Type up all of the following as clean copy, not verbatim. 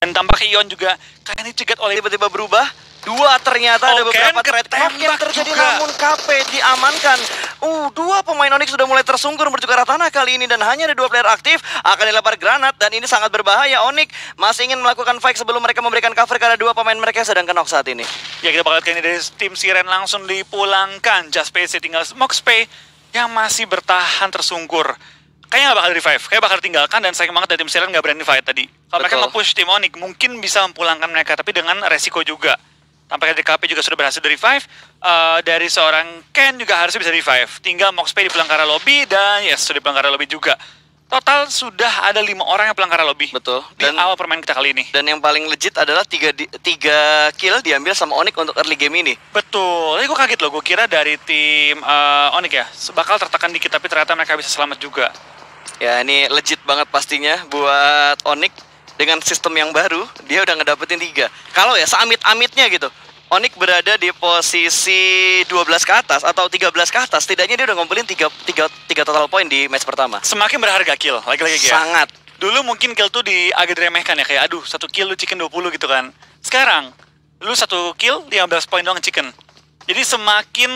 Dan tampaknya Ion juga kayaknya dicegat oleh tiba-tiba berubah. Dua ternyata ada beberapa trade yang terjadi juga. Namun KP diamankan. Dua pemain Onyx sudah mulai tersungkur bertukar tanah kali ini dan hanya ada 2 player aktif. Akan dilempar granat dan ini sangat berbahaya. Onyx masih ingin melakukan fight sebelum mereka memberikan cover karena 2 pemain mereka sedang knock saat ini. Ya, kita bakal lihat ini dari tim Siren langsung dipulangkan. Just PC tinggal Moxpay yang masih bertahan tersungkur. Kayaknya nggak bakal revive, kayak bakal tinggalkan dan sayang banget dari tim Siren nggak berani fight tadi. Kalau mereka nge-push tim Onyx mungkin bisa memulangkan mereka, tapi dengan resiko juga. Tampaknya dari KP juga sudah berhasil revive, dari seorang Ken juga harusnya bisa revive. Tinggal Moxpay di pelanggaran lobby dan yes, sudah di pelanggaran lobby juga. Total sudah ada 5 orang yang pelanggaran lobby. Betul. Di awal permainan kita kali ini. Dan yang paling legit adalah 3 kill diambil sama Onyx untuk early game ini. Betul. Tapi gue kaget loh, gue kira dari tim Onyx ya bakal tertekan dikit, tapi ternyata mereka bisa selamat juga. Ya, ini legit banget pastinya buat Onyx. Dengan sistem yang baru, dia udah ngedapetin 3. Kalau ya seamit-amitnya gitu, Onyx berada di posisi 12 ke atas atau 13 ke atas, setidaknya dia udah ngumpulin 3 total point di match pertama. Semakin berharga kill, lagi-lagi ya. Sangat. Dulu mungkin kill tuh agak diremehkan ya, kayak aduh 1 kill lu chicken 20 gitu kan. Sekarang, lu 1 kill 15 poin doang chicken. Jadi semakin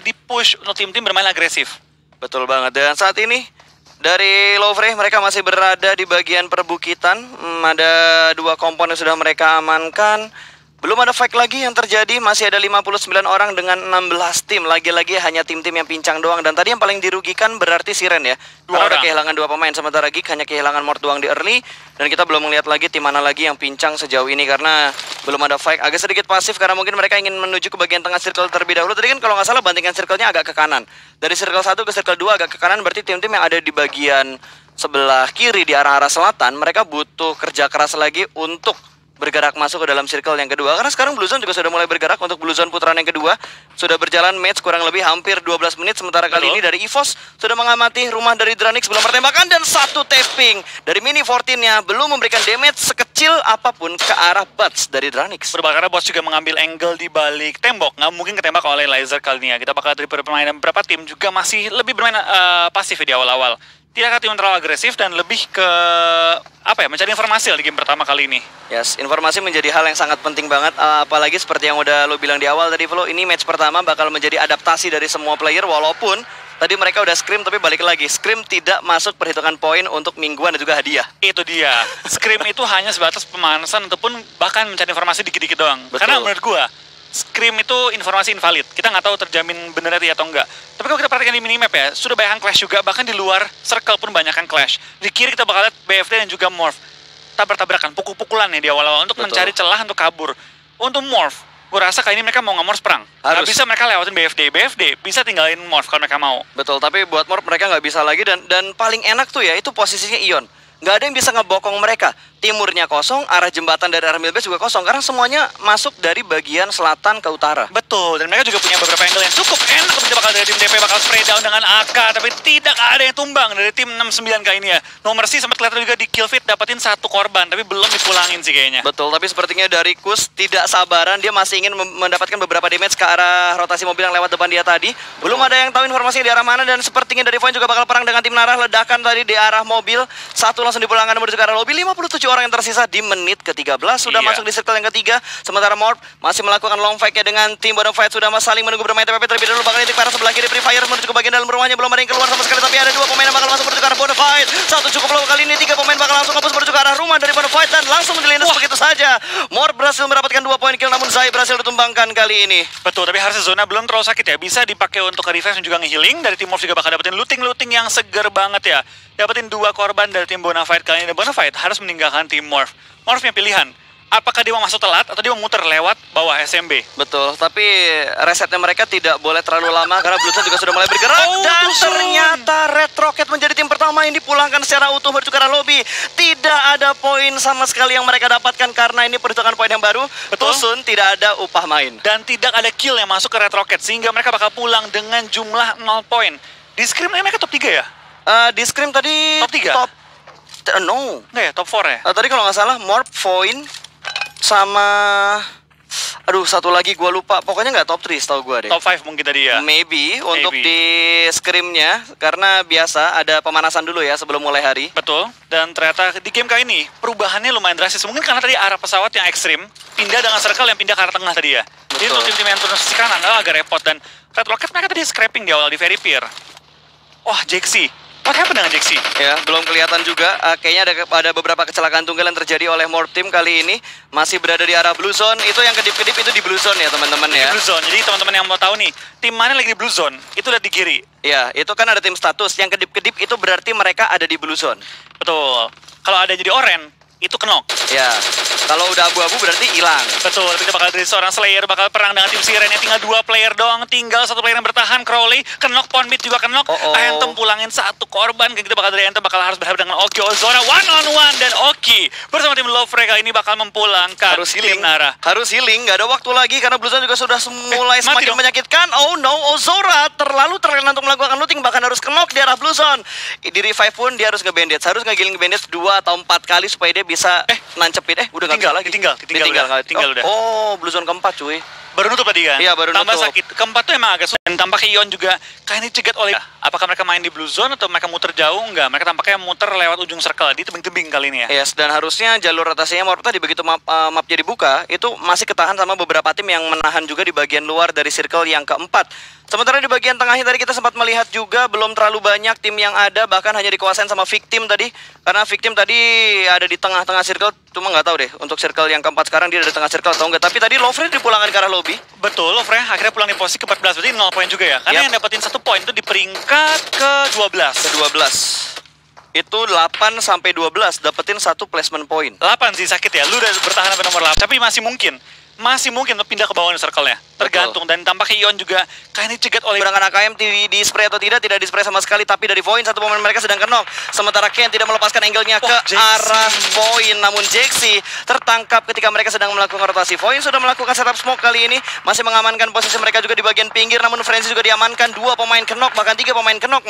di-push untuk tim-tim bermain agresif. Betul banget, dan saat ini dari Lovre mereka masih berada di bagian perbukitan. Ada 2 komponen sudah mereka amankan. Belum ada fight lagi yang terjadi. Masih ada 59 orang dengan 16 tim. Lagi-lagi hanya tim-tim yang pincang doang. Dan tadi yang paling dirugikan berarti Siren ya. Karena udah kehilangan 2 pemain. Sementara Geek hanya kehilangan Mort doang di early. Dan kita belum melihat lagi tim mana lagi yang pincang sejauh ini. Karena belum ada fight. Agak sedikit pasif karena mungkin mereka ingin menuju ke bagian tengah circle terlebih dahulu. Tadi kan kalau nggak salah bantingkan circle-nya agak ke kanan. Dari circle 1 ke circle 2 agak ke kanan. Berarti tim-tim yang ada di bagian sebelah kiri di arah-arah selatan. Mereka butuh kerja keras lagi untuk bergerak masuk ke dalam circle yang kedua. Karena sekarang Blue Zone juga sudah mulai bergerak untuk Blue Zone putaran yang kedua. Sudah berjalan match kurang lebih hampir 12 menit. Sementara kali ini dari EVOS sudah mengamati rumah dari Dranix belum pertembakan. Dan 1 tapping dari Mini 14-nya belum memberikan damage sekecil apapun ke arah Buds dari Dranix. Berbakar Boss juga mengambil angle di balik tembok. Nggak mungkin ketembak oleh Laser kali ini ya. Kita bakal dari permainan beberapa tim juga masih lebih bermain pasif ya di awal-awal. Tidak tim terlalu agresif dan lebih ke mencari informasi di game pertama kali ini. Yes, informasi menjadi hal yang sangat penting banget. Apalagi seperti yang udah lo bilang di awal tadi, Flo, ini match pertama bakal menjadi adaptasi dari semua player. Walaupun tadi mereka udah scrim, tapi balik lagi, scrim tidak masuk perhitungan poin untuk mingguan dan juga hadiah. Itu dia, scrim itu hanya sebatas pemanasan ataupun bahkan mencari informasi dikit-dikit doang. Betul. Karena menurut gua scrim itu informasi invalid. Kita nggak tahu terjamin benar atau enggak. Tapi kalau kita perhatikan di minimap ya, sudah banyak clash juga. Bahkan di luar circle pun banyak clash. Di kiri kita bakal lihat BFD dan juga Morph. Tabrak-tabrakan, pukul-pukulan ya di awal-awal untuk mencari celah untuk kabur. Untuk Morph, gue rasa kali ini mereka mau nge-Morph perang. Nggak bisa mereka lewatin BFD. BFD bisa tinggalin Morph kalau mereka mau. Betul, tapi buat Morph mereka nggak bisa lagi. Dan paling enak tuh ya, itu posisinya Ion. Nggak ada yang bisa ngebokong mereka. Timurnya kosong, arah jembatan dari arah Milbase juga kosong. Karena semuanya masuk dari bagian selatan ke utara. Betul, dan mereka juga punya beberapa angle yang cukup enak. Kita bakal dari tim DP bakal spray down dengan AK. Tapi tidak ada yang tumbang dari tim 69 kali ini ya. No Mercy sempat kelihatan juga di kill feed dapetin 1 korban. Tapi belum dipulangin sih kayaknya. Betul, tapi sepertinya dari Kus tidak sabaran. Dia masih ingin mendapatkan beberapa damage ke arah rotasi mobil yang lewat depan dia tadi. Belum ada yang tahu informasi di arah mana. Dan sepertinya dari Void juga bakal perang dengan tim Narah. Ledakan tadi di arah mobil. 1 langsung dipulangkan menuju ke arah lobby. 57 orang yang tersisa di menit ke-13 sudah masuk di circle yang ketiga. Sementara Morph masih melakukan long fight-nya dengan tim Bottom Fight. Sudah saling menunggu bermain TPP terlebih dahulu. Bakal nitik ke arah sebelah kiri. Free Fire menuju ke bagian dalam rumahnya. Belum ada yang keluar sama sekali. Tapi ada 2 pemain yang bakal masuk menuju ke arah Bottom Fight. 1 cukup low kali ini. 3 pemain bakal langsung ngebus menuju ke arah rumah dari Bottom Fight. Dan langsung dilindas begitu saja. Morph berhasil mendapatkan 2 poin kill. Namun Zai berhasil ditumbangkan kali ini. Betul, tapi harusnya zona belum terlalu sakit ya. Bisa dipakai untuk revive dan juga nge-healing. Dari tim Morph juga bakal dapetin looting-looting yang seger banget ya. Dapetin 2 korban dari tim Bonafide kali ini. Dan Bonafide harus meninggalkan tim Morph. Morph punya pilihan. Apakah dia mau masuk telat atau dia mau muter lewat bawah SMB? Betul, tapi resetnya mereka tidak boleh terlalu lama karena Blue Zone juga sudah mulai bergerak. Dan ternyata Red Rocket menjadi tim pertama yang dipulangkan secara utuh menuju ke arah lobby. Tidak ada poin sama sekali yang mereka dapatkan karena ini perhitungan poin yang baru. Tusun tidak ada upah main. Dan tidak ada kill yang masuk ke Red Rocket sehingga mereka bakal pulang dengan jumlah 0 poin. Di scrim mereka top 3 ya? Di scrim tadi top 3? No. Nggak ya, top 4 ya? Tadi kalau nggak salah Morph, Void sama Aduh, satu lagi gua lupa. Pokoknya nggak top 3 setahu gua deh. Top 5 mungkin tadi ya. Maybe untuk di scrimnya, karena biasa ada pemanasan dulu ya sebelum mulai hari. Betul. Dan ternyata di game kali ini perubahannya lumayan drastis. Mungkin karena tadi arah pesawat yang ekstrim pindah dengan circle yang pindah ke arah tengah tadi ya. Jadi Betul. untuk tim-tim yang turun sisi kanan agak repot. Dan Red Rocket mereka tadi scrapping di awal di very pier. Wah, Jaxi. What happened dengan Jaxi? Ya, belum kelihatan juga. Kayaknya ada beberapa kecelakaan tunggal yang terjadi oleh Morph Team kali ini. Masih berada di arah Blue Zone. Itu yang kedip-kedip itu di Blue Zone ya teman-teman ya. Di Blue Zone. Jadi teman-teman yang mau tahu nih, tim mana lagi di Blue Zone, itu lihat di kiri. Ya, itu kan ada tim status. Yang kedip-kedip itu berarti mereka ada di Blue Zone. Betul. Kalau ada jadi orange, itu kenok. Ya, kalau udah abu-abu berarti hilang. Betul, kita bakal dari seorang Slayer bakal perang dengan tim Siren yang tinggal 2 player doang, tinggal 1 player yang bertahan. Crowley kenok, Poundbeat juga kenok. Anthem pulangin 1 korban, kita bakal dari Anthem bakal harus berhadapan dengan Oki Ozora one on one, dan Oki bersama tim Lovre kali ini bakal memulangkan Harus healing, tim Nara. harus healing, nggak ada waktu lagi karena Blue Zone juga sudah mulai semakin dong. menyakitkan. Oh no, Ozora terlalu terlena untuk melakukan looting, bahkan harus kenok di arah Blue Zone. Di revive pun dia harus nge-bandage, harus nge-healing bandage 2 atau 4 kali supaya dia bisa nancepin. Udah nggak bisa lagi. Ditinggal udah. Oh, Blue Zone keempat cuy. Baru nutup tadi kan? Iya, baru Tambah nutup. sakit. Keempat tuh emang agak sulit. Dan tampaknya Ion juga kayaknya dicegat oleh... Apakah mereka main di Blue Zone atau mereka muter jauh? Enggak, mereka tampaknya muter lewat ujung circle. Di tebing-tebing kali ini ya. Yes, dan harusnya jalur rotasinya Morph tadi begitu map jadi buka, itu masih ketahan sama beberapa tim yang menahan juga di bagian luar dari circle yang keempat. Sementara di bagian tengahnya tadi kita sempat melihat juga belum terlalu banyak tim yang ada, bahkan hanya dikuasain sama Victim tadi. Karena Victim tadi ada di tengah-tengah circle, cuma nggak tahu deh untuk circle yang keempat sekarang dia ada di tengah circle atau enggak. Tapi tadi Lovre dipulangkan ke arah lobby. Betul, Lovre akhirnya pulang di posisi ke-14, berarti 0 poin juga ya. Karena yang dapetin 1 poin itu di peringkat ke-12. Ke-12. Itu 8 sampai 12 dapetin 1 placement point. 8 sih sakit ya, lu udah bertahan sampai nomor 8. Tapi masih mungkin untuk pindah ke bawah di circle-nya. Tergantung. Dan tampaknya Ion juga kayaknya dicegat oleh Serangan AKM di spray atau tidak di spray sama sekali, tapi dari Void 1 pemain mereka sedang kenok. Sementara Ken tidak melepaskan angle-nya ke arah Void, namun Jaxi tertangkap ketika mereka sedang melakukan rotasi. Void sudah melakukan setup smoke kali ini, masih mengamankan posisi mereka juga di bagian pinggir, namun Frenzy juga diamankan. 2 pemain kenok, bahkan 3 pemain kenok.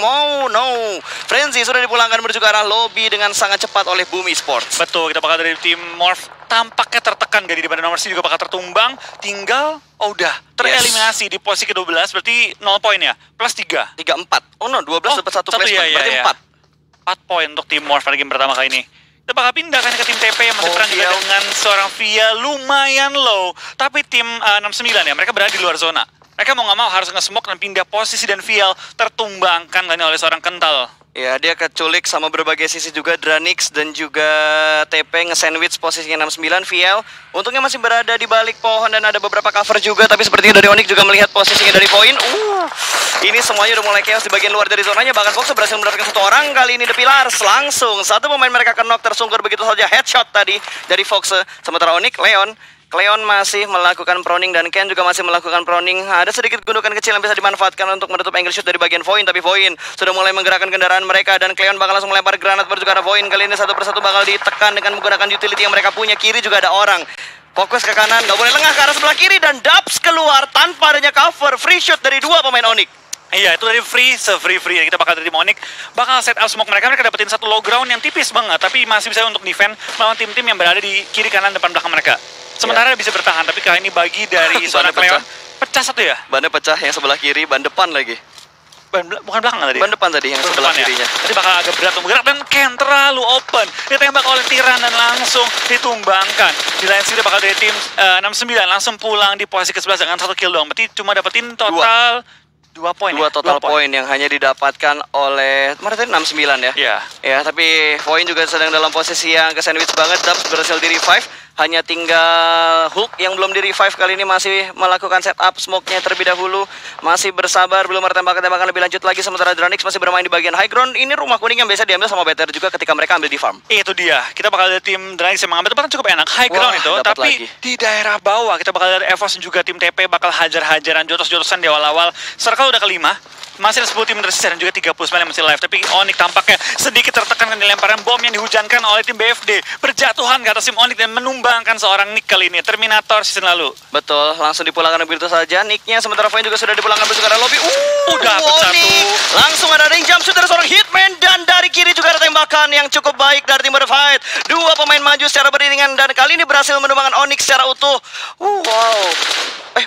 Frenzy sudah dipulangkan menuju ke arah lobby dengan sangat cepat oleh Bumi Sports. Betul, kita bakal dari tim Morph tampaknya tertekan di depan nomor C juga bakal tertumbang. Tinggal udah tereliminasi di posisi ke-12, berarti 0 poin ya, plus 3. 3-4. Oh no, 12 dapat 1 placement, berarti 4. 4 poin untuk tim Morph pada game pertama kali ini. Kita bakal pindah kan ke tim TP yang masih perang juga dengan seorang Via lumayan low. Tapi tim 69 ya, mereka berada di luar zona. Mereka mau nggak mau harus nge-smoke dan pindah posisi, dan Vial tertumbangkan kan oleh seorang kental. Ya, dia keculik sama berbagai sisi juga. Dranix dan juga TP nge-sandwich posisinya 69. VL untungnya masih berada di balik pohon dan ada beberapa cover juga. Tapi sepertinya dari Onyx juga melihat posisinya dari poin. Ini semuanya udah mulai chaos di bagian luar dari zonanya. Bahkan Fox berhasil mendapatkan 1 orang. Kali ini The Pillars langsung 1 pemain mereka knock, tersungkur begitu saja. Headshot tadi dari Fox. Sementara Onyx, Cleon masih melakukan proning dan Ken juga masih melakukan proning. Ada sedikit gundukan kecil yang bisa dimanfaatkan untuk menutup angle shoot dari bagian Void, tapi Void sudah mulai menggerakkan kendaraan mereka dan Cleon bakal langsung melempar granat menuju ke arah Void. Kali ini 1 persatu bakal ditekan dengan menggunakan utility yang mereka punya. Kiri juga ada orang. Fokus ke kanan, nggak boleh lengah ke arah sebelah kiri, dan Dubs keluar tanpa adanya cover. Free shot dari 2 pemain Onyx. Iya, itu dari free kita bakal dari Onyx bakal set up smoke mereka dapetin 1 low ground yang tipis banget, tapi masih bisa untuk defend melawan tim-tim yang berada di kiri kanan depan belakang mereka. Sementara bisa bertahan, tapi kali ini bagi dari seorang Cleon pecah 1 ya. Bannya pecah yang sebelah kiri, ban depan lagi. Bukan belakang tadi. Ban depan tadi yang sebelah kirinya. Tadi bakal agak berat untuk bergerak, dan Ken terlalu open. Ditembak oleh Tiran dan langsung ditumbangkan. Di lain sisi bakal dari tim 69 langsung pulang di posisi ke-11 dengan 1 kill doang. Berarti cuma dapetin total 2 poin. 2 total poin yang hanya didapatkan oleh kemarin tadi 69 ya. Iya. Ya, tapi poin juga sedang dalam posisi yang ke sandwich banget. Dubs berhasil di revive. Hanya tinggal Hulk yang belum di revive kali ini, masih melakukan setup smoke-nya terlebih dahulu. Masih bersabar, belum ada tembakan-tembakan lebih lanjut lagi. Sementara Dranix masih bermain di bagian high ground. Ini rumah kuning yang biasa diambil sama BTR juga ketika mereka ambil di farm. Itu dia. Kita bakal lihat tim Dranix yang mengambil tempat cukup enak. High ground itu. Tapi lagi di daerah bawah kita bakal lihat Evos dan juga tim TP bakal hajar-hajaran, jotos-jotosan di awal-awal. Circle udah ke-5. Masih ada 10 tim tersisa dan juga 39 yang masih live. Tapi Onyx tampaknya sedikit tertekan dengan lemparan bom yang dihujankan oleh tim BFD. Berjatuhan ke atas tim Onyx dan menumbang tumbangkan seorang Nick kali ini, Terminator season lalu. Betul, langsung dipulangkan begitu saja Nicknya, sementara Vayne juga sudah dipulangkan begitu ke arah lobby. Udah satu. Langsung ada ring jump shoot dari seorang Hitman, dan dari kiri juga ada tembakan yang cukup baik dari tim Fight. Dua pemain maju secara beriringan dan kali ini berhasil menumbangkan Onyx secara utuh. Wow.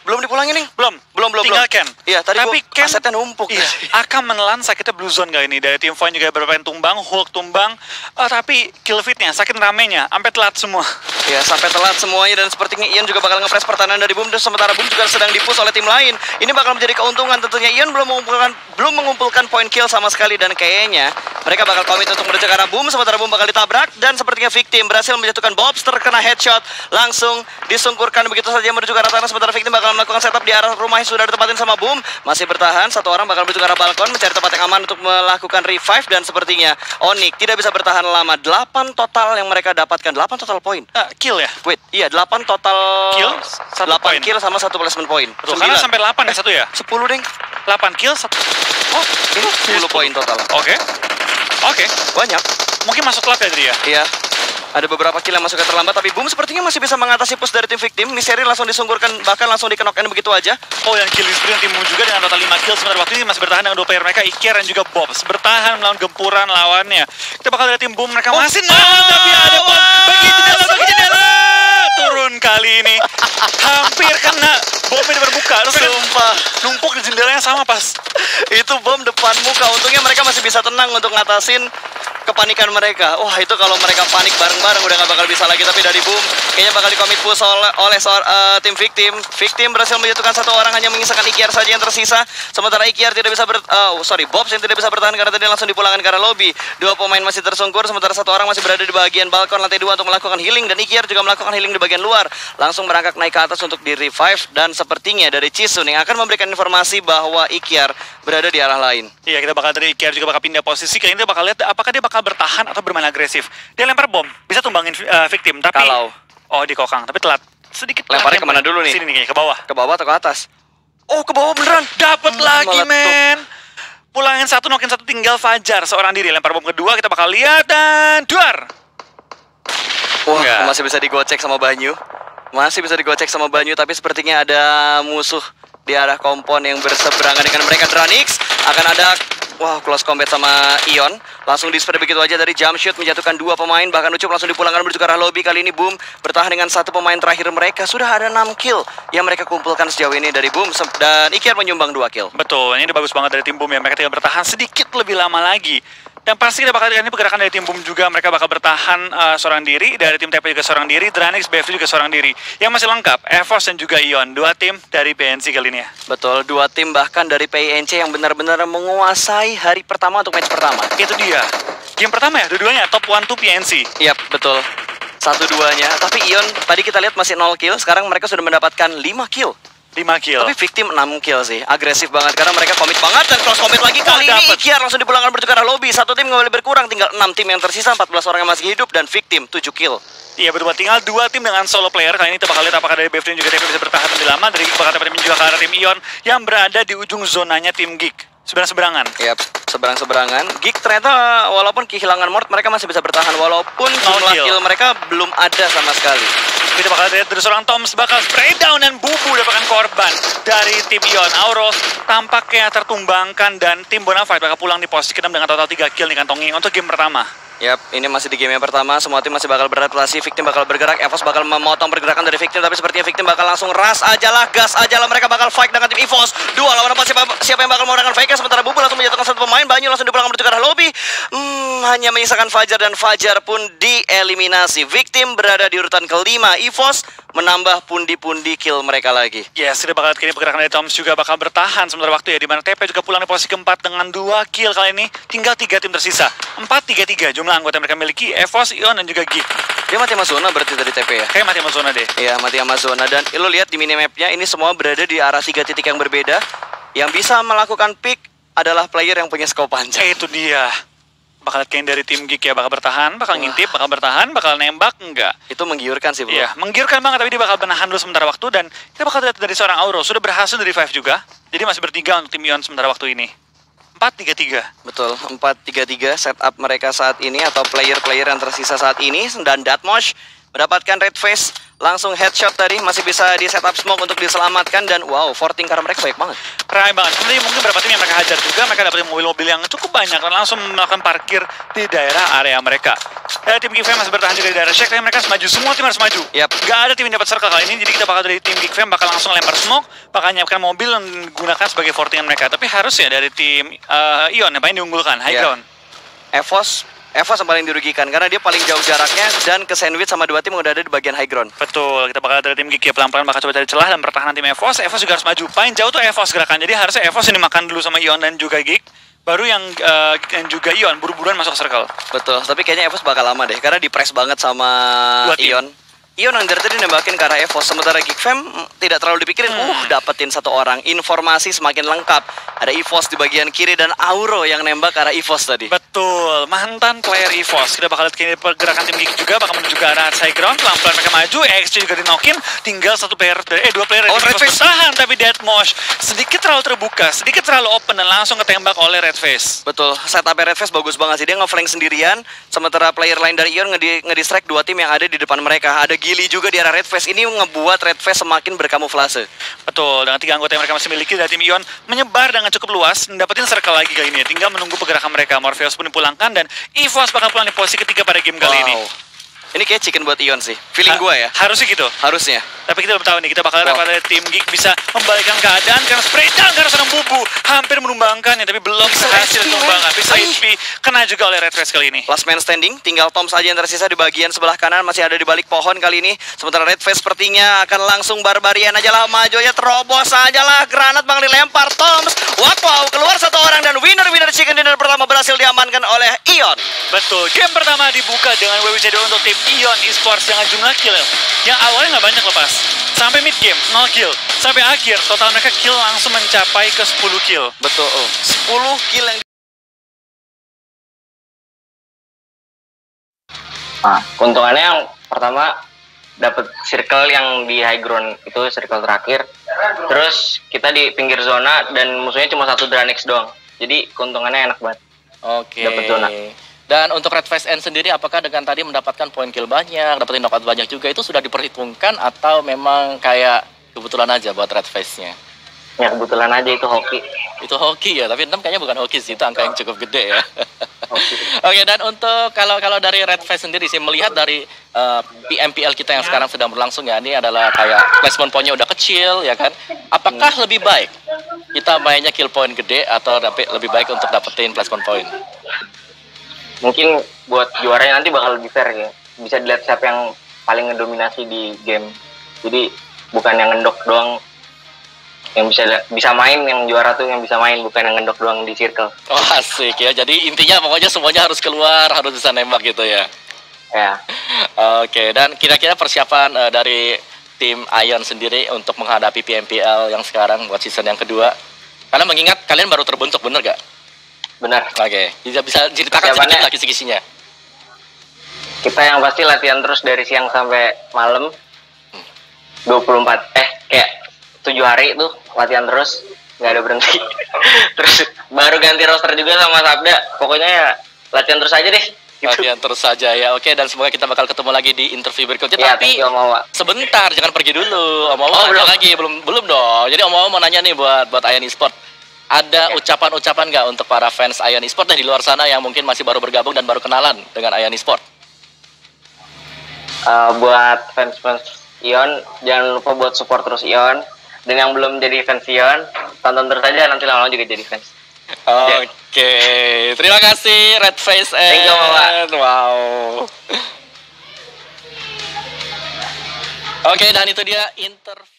Belum dipulangin nih? Belum. Tinggal Ken. Iya, tadi tapi Ken asetnya numpuk. Iya, akan menelan sakitnya Blue Zone kali ini. Dari tim Vayne juga beberapa yang tumbang, Hulk tumbang. Tapi kill fitnya, sakit ramenya, sampai telat semua. Ya, sampai telat semuanya, dan sepertinya Ian juga bakal nge-press pertahanan dari Boom, dan sementara Boom juga sedang di-push oleh tim lain. Ini bakal menjadi keuntungan tentunya. Ian belum mengumpulkan point kill sama sekali, dan kayaknya mereka bakal komit untuk menuju ke arah Boom, sementara Boom bakal ditabrak, dan sepertinya Victim berhasil menjatuhkan Bobs, terkena headshot, langsung disungkurkan begitu saja menuju ke arah tanah, sementara Victim bakal melakukan setup di arah rumah yang sudah ditempatin sama Boom. Masih bertahan, satu orang bakal menuju ke arah balkon, mencari tempat yang aman untuk melakukan revive, dan sepertinya Onyx tidak bisa bertahan lama. 8 total yang mereka dapatkan, 8 total poin. Kill ya? Wait, iya 8 total kill, 8 point. Kill sama 1 placement point. Betul, karena sampai 8 ya satu ya? 10 deng. 8 kill, 1. Oh, ini 10 poin total. Oke. Banyak. Mungkin masuk telat ya tadi ya? Iya. Ada beberapa kill yang masuknya terlambat, tapi Boom sepertinya masih bisa mengatasi push dari tim Victim. Misery langsung disungkurkan, bahkan langsung di-knock-in begitu aja. Dan killing spree tim Boom juga dengan total 5 kill. Sementara waktu ini masih bertahan dengan 2 player mereka, Iker dan juga Bobs. Bertahan melawan gempuran lawannya. Kita bakal lihat tim Boom, mereka masih tapi ada bom. Bagi jendela. Turun kali ini. Hampir kena. Bomnya terbuka. Sumpah. Numpuk di jendelanya sama pas. Itu bom depan muka. Untungnya mereka masih bisa tenang untuk ngatasin kepanikan mereka. Wah, itu kalau mereka panik bareng-bareng udah gak bakal bisa lagi. Tapi dari Boom kayaknya bakal di-commit push oleh tim Victim. Victim berhasil menjatuhkan satu orang, hanya menyisakan Ikiar saja yang tersisa. Sementara Ikiar tidak bisa Bobs yang tidak bisa bertahan karena tadi langsung dipulangkan ke arah lobby. Dua pemain masih tersungkur, sementara satu orang masih berada di bagian balkon lantai 2 untuk melakukan healing, dan Ikiar juga melakukan healing di bagian luar. Langsung merangkak naik ke atas untuk di-revive, dan sepertinya dari Chisun yang akan memberikan informasi bahwa Ikiar berada di arah lain. Iya, kita bakal dari Ikiar juga bakal pindah posisi. Kayaknya kita bakal lihat apakah dia bakal bertahan atau bermain agresif. Dia lempar bom, bisa tumbangin Victim, tapi dikokang, tapi telat. Sedikit lemparnya kemana dulu nih? Sini nih, ke bawah. Ke bawah atau ke atas? Ke bawah beneran. Dapat lagi, men. Pulangin satu, nokin satu, tinggal Fajar seorang diri. Lempar bom kedua, kita bakal lihat, dan duar. Wah, masih bisa digocek sama Banyu. Tapi sepertinya ada musuh di arah kompon yang berseberangan dengan mereka. Dranix akan ada close combat sama Ion. Langsung di-spray begitu aja dari jump shoot, menjatuhkan 2 pemain. Bahkan Ucup langsung dipulangkan menuju ke arah lobby. Kali ini Boom bertahan dengan 1 pemain terakhir mereka. Sudah ada 6 kill yang mereka kumpulkan sejauh ini dari Boom, dan Ikiar menyumbang 2 kill. Betul, ini udah bagus banget dari tim Boom ya. Mereka tinggal bertahan sedikit lebih lama lagi. Dan pasti kita bakal lihat ini pergerakan dari tim Boom juga. Mereka bakal bertahan seorang diri. Dari tim TP juga seorang diri. Dranix, BFT juga seorang diri. Yang masih lengkap, Evos dan juga Ion. 2 tim dari PNC kali ini ya. Betul, 2 tim bahkan dari PNC yang benar-benar menguasai hari pertama untuk match pertama. Itu dia. Game pertama ya, dua-duanya top 1 to PNC. Yap, betul. 1-2-nya. Tapi Ion tadi kita lihat masih 0 kill. Sekarang mereka sudah mendapatkan 5 kill. 5 kill. Tapi Victim 6 kill sih. Agresif banget karena mereka komit banget, dan cross combat lagi kali ini Ikiar langsung dipulangkan menuju ke arah lobby. 1 tim kembali berkurang, tinggal 6 tim yang tersisa, 14 orang yang masih hidup, dan Victim 7 kill. Iya betul, tinggal 2 tim dengan solo player. Kali ini kita bakal lihat apakah dari BFT juga TP bisa bertahan lebih lama. Dari bakal dapat juga ke arah tim Ion yang berada di ujung zonanya tim Geek. Seberang-seberangan. Yap, seberang-seberangan. Geek ternyata walaupun kehilangan Mort, mereka masih bisa bertahan walaupun jumlah kill mereka belum ada sama sekali. Kita bakal lihat dari seorang Toms bakal spray down, dan Bubu dapatkan korban dari tim Ion. Auros tampaknya tertumbangkan, dan tim Bonafide bakal pulang di posisi ke-6 dengan total 3 kill dikantongi untuk game pertama. Yap, ini masih di game yang pertama. Semua tim masih bakal beradaptasi. Victim bakal bergerak, Evos bakal memotong pergerakan dari Victim, tapi sepertinya Victim bakal langsung gas aja lah. Mereka bakal fight dengan tim Evos. 2 lawan 4, siapa yang bakal menggunakan fake. Sementara Bubu langsung menjatuhkan 1 pemain. Banyu langsung dipulangkan menuju ke arah lobby. Hanya menyisakan Fajar, dan Fajar pun dieliminasi. Victim berada di urutan ke-5. Evos menambah pundi-pundi kill mereka lagi. Yes, kita bakal lihat kini pergerakan dari Toms juga bakal bertahan sementara waktu ya, di mana TP juga pulang di posisi ke-4 dengan 2 kill. Kali ini tinggal 3 tim tersisa. 4-3-3 jumlah anggota yang mereka miliki, Evos, Ion, dan juga Geek. Dia mati Amazona berarti dari TP ya? Kayak mati Amazona deh. Iya, mati Amazona. Dan lo lihat di minimapnya, ini semua berada di arah 3 titik yang berbeda. Yang bisa melakukan pick adalah player yang punya scope panjang. Itu dia. Bakal lihat dari tim Geek ya, bakal bertahan, bakal ngintip, bakal bertahan, bakal nembak, enggak. Itu menggiurkan sih, bro. Iya, menggiurkan banget, tapi dia bakal menahan dulu sementara waktu, dan kita bakal lihat dari seorang Auro. Sudah berhasil dari revive juga, jadi masih bertiga untuk tim Ion sementara waktu ini. 4-3-3. Betul, 4-3-3 setup mereka saat ini, atau player-player yang tersisa saat ini. Dan Datmosh mendapatkan red face, langsung headshot tadi, masih bisa di setup smoke untuk diselamatkan. Dan wow, 14 karena mereka baik banget. Ramai banget. Tadi mungkin beberapa tim yang mereka hajar juga, mereka dapetin mobil-mobil yang cukup banyak dan langsung melakukan parkir di daerah area mereka. Tim Geek Fam masih bertahan juga di daerah Shack, tapi mereka harus maju. Semua tim harus maju. Yap. Gak ada tim yang dapat circle kali ini, jadi kita bakal dari tim Geek Fam bakal langsung lempar smoke, bakal nyiapkan mobil dan gunakan sebagai fortingan mereka. Tapi harusnya dari tim Ion yang paling diunggulkan, high ground. EVOS yang paling dirugikan karena dia paling jauh jaraknya dan ke sandwich sama dua tim udah ada di bagian high ground. Betul, kita bakal dari tim Geek ya pelan-pelan bakal coba cari celah dan pertahanan tim EVOS. EVOS juga harus maju. Paling jauh tuh EVOS gerakan. Jadi harusnya EVOS ini makan dulu sama Ion dan juga Geek. Baru yang juga Ion buru-buruan masuk ke circle. Betul, tapi kayaknya EVOS bakal lama deh karena di press banget sama Ion. Ion yang dari tadi nembakin ke arah EVOS, sementara Geek Fam tidak terlalu dipikirin. Dapetin satu orang, informasi semakin lengkap. Ada EVOS di bagian kiri dan Auro yang nembak ke arah EVOS tadi. Betul, mantan player EVOS. Kita bakal lihat kini pergerakan tim Geek juga bakal menuju ke arah high ground. Pelan-pelan mereka maju, XG juga dinokin. Tinggal dua player dari EVOS bertahan, tapi Deadmosh sedikit terlalu terbuka, sedikit terlalu open dan langsung ketembak oleh Redface. Betul, setupnya Redface bagus banget sih. Dia nge-flank sendirian, sementara player lain dari Ion ngedistract dua tim yang ada di depan mereka. Ada Gili juga di arah Redface. Ini ngebuat Redface semakin berkamuflase. Betul, dengan 3 anggota yang mereka masih miliki dari tim Ion menyebar dengan cukup luas, dapetin circle lagi kali ini. Tinggal menunggu pergerakan mereka. Morpheus pun dipulangkan dan EVOS bakal pulang di posisi ketiga pada game kali ini. Ini kayak chicken buat Ion sih. Feeling gue ya. Harusnya gitu. Harusnya. Tapi kita belum tahu nih, kita bakal lihat pada tim Geek bisa membalikkan keadaan karena spray down karena sedang bubu hampir menumbangkannya, tapi belum berhasil menumbangkan. Bisa HP kena juga oleh Redface kali ini. Last man standing, tinggal Tom saja yang tersisa di bagian sebelah kanan, masih ada di balik pohon kali ini. Sementara Redface sepertinya akan langsung barbarian aja lah, maju aja, terobos aja lah, granat bang dilempar Toms. Wow, keluar satu orang dan winner chicken dinner pertama berhasil diamankan oleh Ion. Betul, game pertama dibuka dengan WWJD untuk tim Ion Esports dengan jumlah kill yang awalnya nggak banyak lepas. Sampai mid game 0 kill, sampai akhir total mereka kill langsung mencapai ke 10 kill. Betul, 10 kill yang keuntungannya yang pertama dapat circle yang di high ground, itu circle terakhir. Terus kita di pinggir zona dan musuhnya cuma satu Dranex doang. Jadi keuntungannya enak banget. Oke. Dapat zona. Dan untuk Redface N sendiri, apakah dengan tadi mendapatkan poin kill banyak, dapetin knockout banyak juga, itu sudah diperhitungkan atau memang kayak kebetulan aja buat Redface-nya? Ya kebetulan aja itu hoki. Itu hoki ya, tapi 6 kayaknya bukan hoki sih, itu angka yang cukup gede ya. Oke, dan untuk kalau dari Redface sendiri sih, melihat dari PMPL kita yang sekarang sedang berlangsung ya, ini adalah kayak placement point-nya udah kecil ya kan. Apakah lebih baik kita mainnya kill point gede atau lebih baik untuk dapetin placement point? Mungkin buat juaranya nanti bakal lebih fair ya. Bisa dilihat siapa yang paling ngedominasi di game. Jadi bukan yang ngendok doang yang bisa main, yang juara tuh yang bisa main, bukan yang ngendok doang di circle. Oh asik ya, jadi intinya pokoknya semuanya harus keluar, harus bisa nembak gitu ya. Ya. Oke, dan kira-kira persiapan dari tim Ion sendiri untuk menghadapi PMPL yang sekarang buat season yang kedua. Karena mengingat kalian baru terbentuk, bener gak? Benar. Oke, bisa ceritakan sedikit lagi kisi-kisinya. Kita yang pasti latihan terus dari siang sampai malam. 7 hari tuh latihan terus, nggak ada berhenti. Terus baru ganti roster juga sama Sabda. Pokoknya ya latihan terus aja deh. Gitu. Latihan terus saja ya. Oke, dan semoga kita bakal ketemu lagi di interview berikutnya. Ya, tapi sebentar, jangan pergi dulu. Om Awa belum lagi, belum dong. Jadi Om Awa mau nanya nih buat Ion Esports. Ada ucapan-ucapan nggak untuk para fans Ion Esports di luar sana yang mungkin masih baru bergabung dan baru kenalan dengan Ion Esports? Buat fans Ion, jangan lupa buat support terus Ion. Dan yang belum jadi fans Ion, tonton terus aja, nanti lama-lama juga jadi fans. Oke, terima kasih Redface. Thank you, Mama. Wow. Oke, dan itu dia interview.